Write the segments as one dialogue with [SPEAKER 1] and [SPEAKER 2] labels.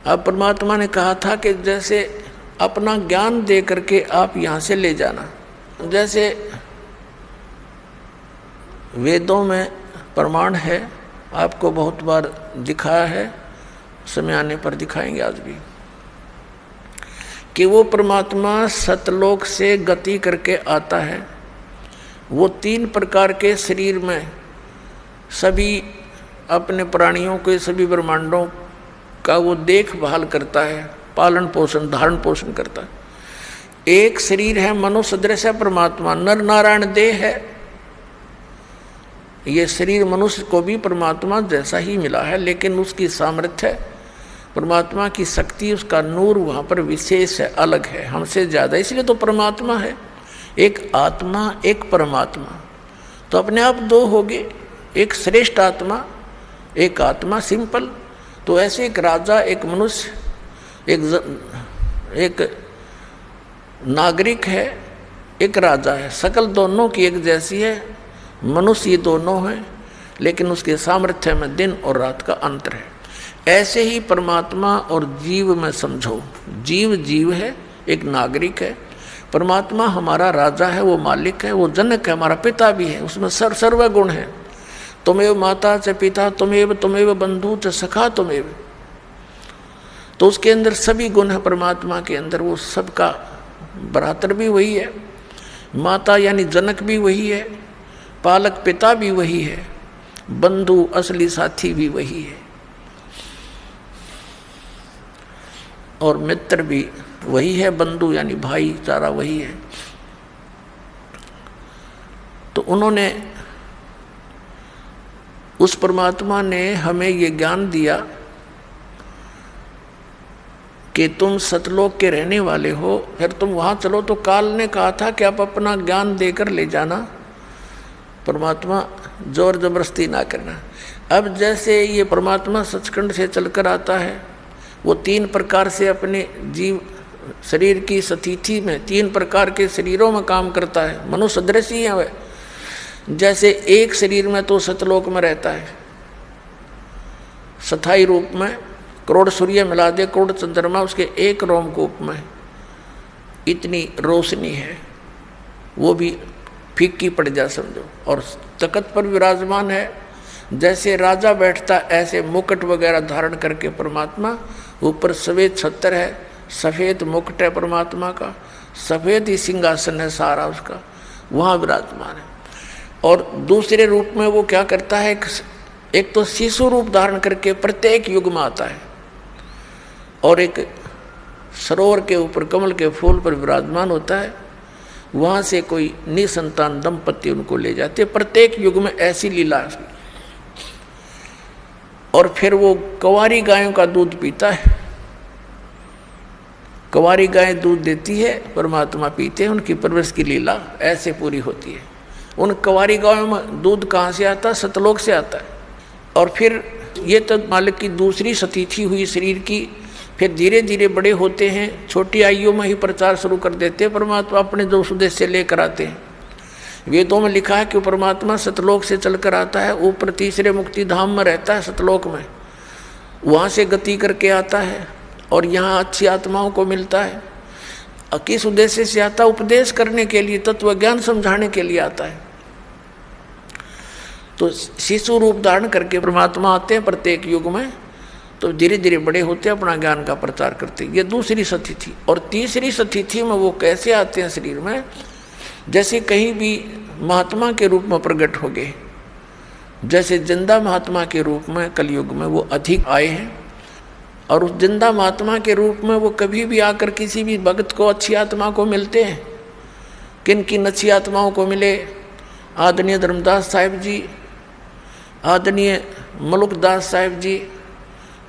[SPEAKER 1] अब परमात्मा ने कहा था कि जैसे अपना ज्ञान दे करके आप यहाँ से ले जाना, जैसे वेदों में प्रमाण है, आपको बहुत बार दिखाया है, समय आने पर दिखाएंगे आज भी, कि वो परमात्मा सतलोक से गति करके आता है। वो 3 प्रकार के शरीर में सभी अपने प्राणियों के सभी ब्रह्मांडों का वो देखभाल करता है, पालन पोषण धारण पोषण करता है। एक शरीर है मनुष्य सदृश है परमात्मा, नर नारायण देह है। ये शरीर मनुष्य को भी परमात्मा जैसा ही मिला है, लेकिन उसकी सामर्थ्य, परमात्मा की शक्ति, उसका नूर वहाँ पर विशेष है, अलग है, हमसे ज़्यादा, इसलिए तो परमात्मा है। एक आत्मा एक परमात्मा, तो अपने आप 2 हो गए, एक श्रेष्ठ आत्मा, एक आत्मा सिंपल। तो ऐसे एक राजा, एक मनुष्य, एक नागरिक है, एक राजा है, शकल दोनों की एक जैसी है, मनुष्य ये दोनों हैं, लेकिन उसके सामर्थ्य में दिन और रात का अंतर है। ऐसे ही परमात्मा और जीव में समझो, जीव जीव है, एक नागरिक है, परमात्मा हमारा राजा है, वो मालिक है, वो जनक है, हमारा पिता भी है, उसमें सर्व गुण है। तुमेव माता च पिता तुमेव बंधु च सखा तुमेव, तो उसके अंदर सभी गुण है परमात्मा के अंदर। वो सबका भ्रातर भी वही है, माता यानी जनक भी वही है, पालक पिता भी वही है, बंधु असली साथी भी वही है, और मित्र भी वही है, बंधु यानी भाईचारा वही है। तो उन्होंने, उस परमात्मा ने हमें ये ज्ञान दिया कि तुम सतलोक के रहने वाले हो, फिर तुम वहाँ चलो। तो काल ने कहा था कि आप अपना ज्ञान देकर ले जाना, परमात्मा जोर जबरदस्ती ना करना। अब जैसे ये परमात्मा सचखंड से चलकर आता है, वो 3 प्रकार से अपने जीव शरीर की स्थिति में 3 प्रकार के शरीरों में काम करता है, मनुष्य सदृश ही है वह। जैसे एक शरीर में तो सतलोक में रहता है, स्थायी रूप में, करोड़ सूर्य मिला दे, करोड़ चंद्रमा उसके एक रोमकूप में, इतनी रोशनी है, वो भी फीकी पड़ जा समझो। और तख्त पर विराजमान है, जैसे राजा बैठता ऐसे मुकुट वगैरह धारण करके परमात्मा, ऊपर सफ़ेद छत्र है, सफ़ेद मुकुट है परमात्मा का, सफ़ेद ही सिंहासन है सारा उसका, वहाँ विराजमान है। और दूसरे रूप में वो क्या करता है, एक तो शिशु रूप धारण करके प्रत्येक युग में आता है, और एक सरोवर के ऊपर कमल के फूल पर विराजमान होता है, वहाँ से कोई निसंतान दंपति उनको ले जाते, प्रत्येक युग में ऐसी लीला है। और फिर वो कंवारी गायों का दूध पीता है, कंवारी गायें दूध देती है, परमात्मा पीते हैं, उनकी परवरिश की लीला ऐसे पूरी होती है। उन कंवारी गायों में दूध कहाँ से आता है, सतलोक से आता है। और फिर ये तो मालिक की दूसरी स्थिति हुई शरीर की, फिर धीरे धीरे बड़े होते हैं, छोटी आयु में ही प्रचार शुरू कर देते हैं, परमात्मा अपने जो उद्देश्य से लेकर आते हैं। वेदों में लिखा है कि परमात्मा सतलोक से चलकर आता है, ऊपर तीसरे मुक्ति धाम में रहता है सतलोक में, वहाँ से गति करके आता है और यहाँ अच्छी आत्माओं को मिलता है। किस उद्देश्य से आता है, उपदेश करने के लिए, तत्व ज्ञान समझाने के लिए आता है। तो शिशु रूप धारण करके परमात्मा आते हैं प्रत्येक युग में, तो धीरे धीरे बड़े होते हैं, अपना ज्ञान का प्रचार करते हैं। ये दूसरी स्थिति। और तीसरी स्थिति में वो कैसे आते हैं शरीर में, जैसे कहीं भी महात्मा के रूप में प्रकट हो गए, जैसे जिंदा महात्मा के रूप में कलयुग में वो अधिक आए हैं। और उस जिंदा महात्मा के रूप में वो कभी भी आकर किसी भी भक्त को, अच्छी आत्मा को मिलते हैं। किन किन अच्छी आत्माओं को मिले, आदरणीय धर्मदास साहिब जी, आदरणीय मलुकदास साहिब जी,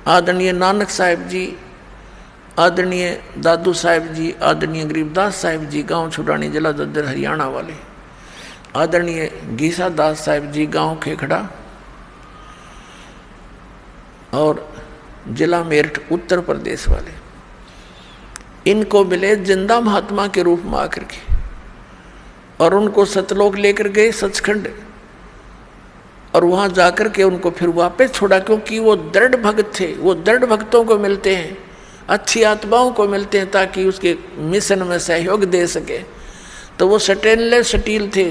[SPEAKER 1] आदरणीय नानक साहिब जी, आदरणीय दादू साहिब जी, आदरणीय गरीबदास साहिब जी, गांव छुड़ानी जिला दद्दर हरियाणा वाले, आदरणीय गीसा दास साहिब जी, गांव खेखड़ा, और जिला मेरठ उत्तर प्रदेश वाले, इनको मिले जिंदा महात्मा के रूप में आकर के, और उनको सतलोक लेकर गए सचखंड। और वहाँ जाकर के उनको फिर वापस छोड़ा, क्योंकि वो दृढ़ भक्त थे। वो दृढ़ भक्तों को मिलते हैं, अच्छी आत्माओं को मिलते हैं, ताकि उसके मिशन में सहयोग दे सके। तो वो स्टेनलेस स्टील थे,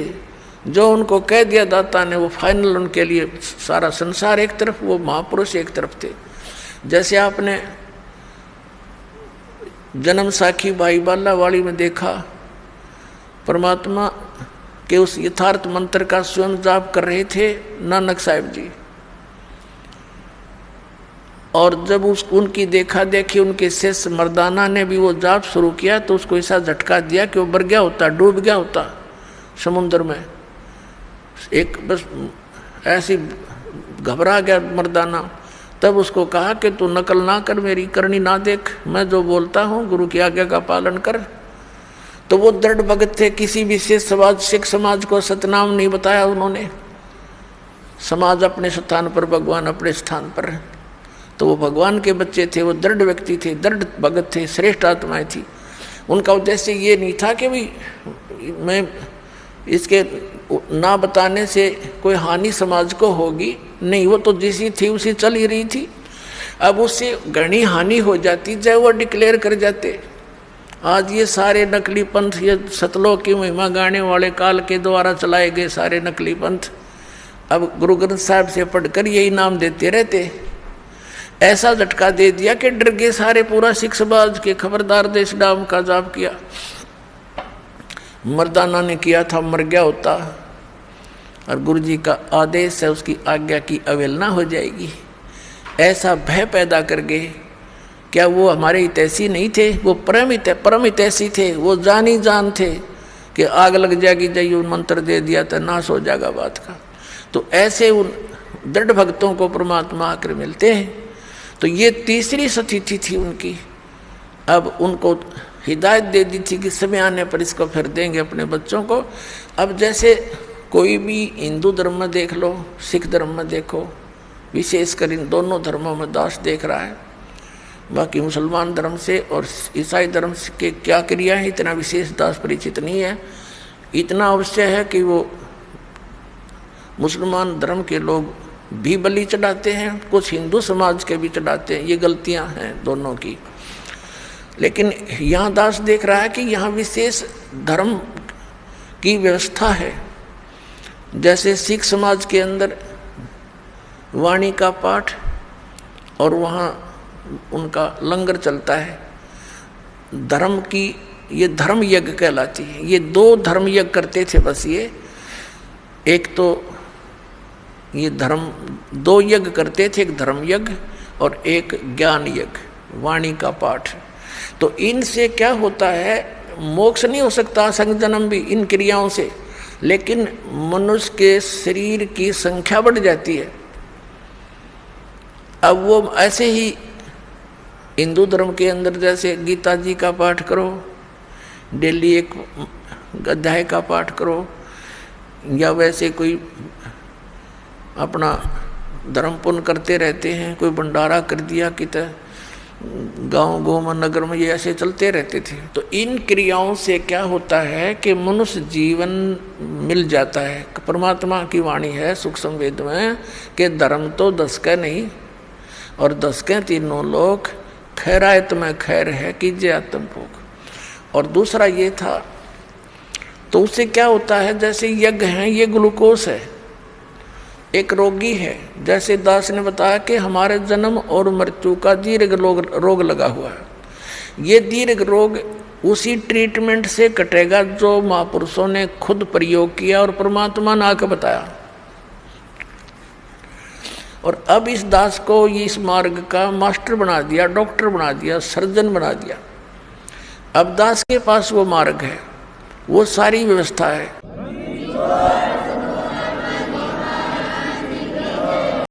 [SPEAKER 1] जो उनको कह दिया दाता ने वो फाइनल, उनके लिए सारा संसार एक तरफ, वो महापुरुष एक तरफ थे। जैसे आपने जन्म साखी भाई बालावाड़ी में देखा, परमात्मा के उस यथार्थ मंत्र का स्वयं जाप कर रहे थे नानक साहिब जी, और जब उनकी देखा देखी उनके शिष्य मर्दाना ने भी वो जाप शुरू किया, तो उसको ऐसा झटका दिया कि वो मर गया होता, डूब गया होता समुद्र में। एक बस ऐसी घबरा गया मर्दाना। तब उसको कहा कि तू नकल ना कर, मेरी करनी ना देख, मैं जो बोलता हूँ गुरु की आज्ञा का पालन कर। तो वो दृढ़ भगत थे, किसी विशेष समाज सिख समाज को सतनाम नहीं बताया उन्होंने। समाज अपने स्थान पर, भगवान अपने स्थान पर। तो वो भगवान के बच्चे थे, वो दृढ़ व्यक्ति थे, दृढ़ भगत थे, श्रेष्ठ आत्माएं थी। उनका उद्देश्य ये नहीं था कि भी मैं इसके ना बताने से कोई हानि समाज को होगी, नहीं, वो तो जैसी थी उसी चल ही रही थी। अब उससे घनी हानि हो जाती, चाहे वो डिक्लेयर कर जाते। आज ये सारे नकली पंथ, ये सतलोक की महिमा गाने वाले काल के द्वारा चलाए गए सारे नकली पंथ, अब गुरु ग्रंथ साहिब से पढ़कर यही नाम देते रहते। ऐसा झटका दे दिया कि डर गए सारे, पूरा सिख समाज के खबरदार देश नाम का जाप किया। मर्दाना ने किया था, मर गया होता, और गुरु जी का आदेश है, उसकी आज्ञा की अवहेलना हो जाएगी। ऐसा भय पैदा कर गए। क्या वो हमारे हितैषी नहीं थे? वो परम हितैषी थे, वो जानी जान थे कि आग लग जाएगी, जाइए मंत्र दे दिया तो नाश हो जाएगा बात का। तो ऐसे उन दृढ़ भक्तों को परमात्मा आकर मिलते हैं। तो ये तीसरी स्थिति थी उनकी। अब उनको हिदायत दे दी थी कि समय आने पर इसको फिर देंगे अपने बच्चों को। अब जैसे कोई भी हिंदू धर्म में देख लो, सिख धर्म में देखो, विशेषकर इन दोनों धर्मों में दास देख रहा है। बाकी मुसलमान धर्म से और ईसाई धर्म के क्या क्रिया है, इतना विशेष दास परिचित नहीं है। इतना अवश्य है कि वो मुसलमान धर्म के लोग भी बलि चढ़ाते हैं, कुछ हिंदू समाज के भी चढ़ाते हैं। ये गलतियां हैं दोनों की। लेकिन यहाँ दास देख रहा है कि यहाँ विशेष धर्म की व्यवस्था है। जैसे सिख समाज के अंदर वाणी का पाठ और वहाँ उनका लंगर चलता है। धर्म की ये धर्म यज्ञ कहलाती है। ये दो धर्म यज्ञ करते थे बस। ये एक तो ये धर्म दो यज्ञ करते थे, एक धर्म यज्ञ और एक ज्ञान यज्ञ, वाणी का पाठ। तो इनसे क्या होता है, मोक्ष नहीं हो सकता संग जन्म भी इन क्रियाओं से, लेकिन मनुष्य के शरीर की संख्या बढ़ जाती है। अब वो ऐसे ही हिंदू धर्म के अंदर जैसे गीता जी का पाठ करो, डेली एक अध्याय का पाठ करो, या वैसे कोई अपना धर्म पुण्य करते रहते हैं, कोई भंडारा कर दिया कितना गांव गोम नगर में, ये ऐसे चलते रहते थे। तो इन क्रियाओं से क्या होता है कि मनुष्य जीवन मिल जाता है। परमात्मा की वाणी है सूक्ष्म वेद में कि धर्म तो 10 का नहीं, और 10 के तीनों लोक, खैरायत में खैर है कीजिए आत्म भोग। और दूसरा ये था, तो उससे क्या होता है, जैसे यज्ञ है, ये ग्लूकोज है। एक रोगी है, जैसे दास ने बताया कि हमारे जन्म और मृत्यु का दीर्घ रोग लगा हुआ है। ये दीर्घ रोग उसी ट्रीटमेंट से कटेगा जो महापुरुषों ने खुद प्रयोग किया और परमात्मा ने आकर बताया। और अब इस दास को इस मार्ग का मास्टर बना दिया, डॉक्टर बना दिया, सर्जन बना दिया। अब दास के पास वो मार्ग है, वो सारी व्यवस्था है।